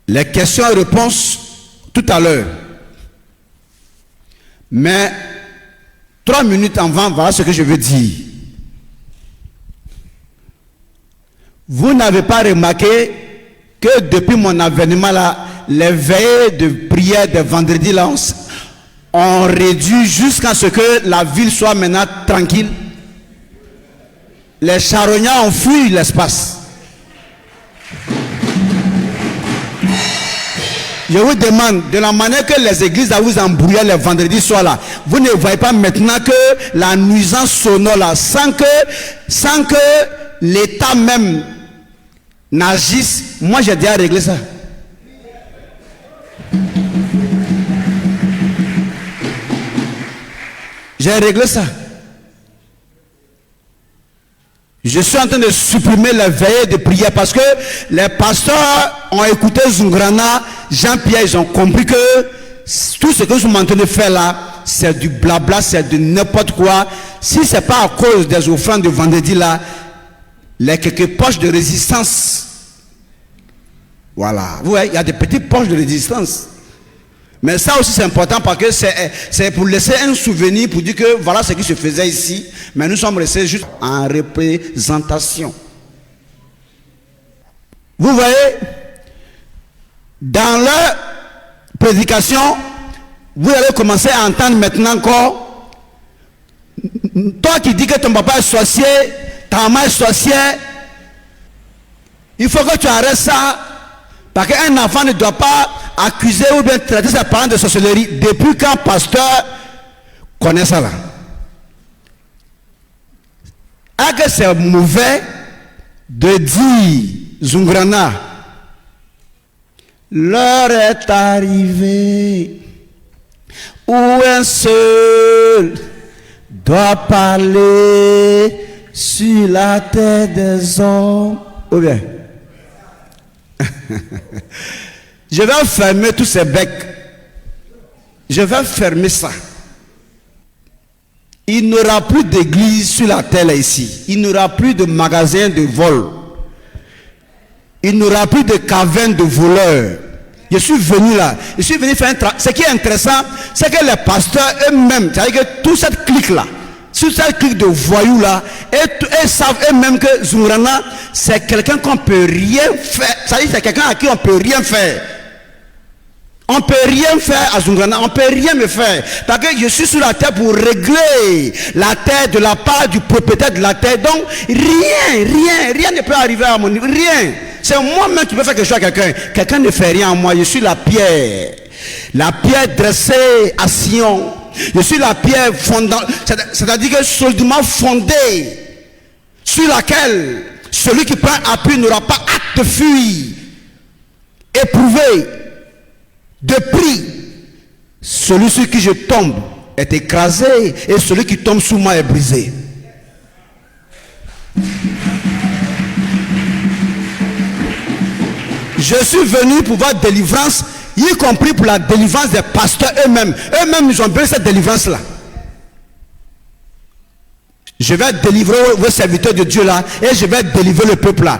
les questions et réponses tout à l'heure. Mais 3 minutes avant, voilà ce que je veux dire. Vous n'avez pas remarqué que depuis mon avènement là, les veillées de prière de vendredi là, on réduit jusqu'à ce que la ville soit maintenant tranquille. Les charognards ont fui l'espace. Je vous demande, de la manière que les églises à vous embrouiller les vendredis soirs là, vous ne voyez pas maintenant que la nuisance sonore là, sans que l'État même n'agisse. Moi j'ai déjà réglé ça. J'ai réglé ça. Je suis en train de supprimer les veillées de prière parce que les pasteurs ont écouté Zungrana, Jean-Pierre, ils ont compris que tout ce que je suis en train de faire là, c'est du blabla, c'est de n'importe quoi. Si ce n'est pas à cause des offrandes de vendredi là, les quelques poches de résistance, voilà, vous voyez, il y a des petites poches de résistance. Mais ça aussi c'est important parce que c'est pour laisser un souvenir, pour dire que voilà ce qui se faisait ici. Mais nous sommes restés juste en représentation. Vous voyez, dans leur prédication, vous allez commencer à entendre maintenant encore, toi qui dis que ton papa est sorcier, ta maman est sorcière, il faut que tu arrêtes ça, parce qu'un enfant ne doit pas accuser ou bien traiter ses parents de sorcellerie. Depuis quand pasteur connaît ça là? Est-ce que c'est mauvais de dire Zungrana, l'heure est arrivée où un seul doit parler sur la terre des hommes? Ou bien je vais fermer tous ces becs. Je vais fermer ça. Il n'y aura plus d'église sur la terre là, ici. Il n'y aura plus de magasins de vol. Il n'y aura plus de cavernes de voleurs. Je suis venu là. Je suis venu faire un travail. Ce qui est intéressant, c'est que les pasteurs eux-mêmes, c'est-à-dire que toute cette clique-là, toute cette clique de voyous là, et savent eux-mêmes que Zungrana, c'est quelqu'un qu'on peut rien faire. C'est-à-dire que c'est quelqu'un à qui on peut rien faire. On ne peut rien faire à Zungrana, on ne peut rien me faire. Parce que je suis sur la terre pour régler la terre de la part du propriétaire de la terre. Donc, rien ne peut arriver à mon niveau. Rien. C'est moi-même qui peux faire quelque chose à quelqu'un. Quelqu'un ne fait rien à moi. Je suis la pierre. La pierre dressée à Sion. Je suis la pierre fondante. C'est-à-dire que solidement fondée. Sur laquelle celui qui prend appui n'aura pas hâte de fuir. Éprouvé. De prix, celui sur qui je tombe est écrasé et celui qui tombe sous moi est brisé. Je suis venu pour voir délivrance, y compris pour la délivrance des pasteurs eux-mêmes. Eux-mêmes, ils ont besoin de cette délivrance-là. Je vais délivrer vos serviteurs de Dieu là et je vais délivrer le peuple là.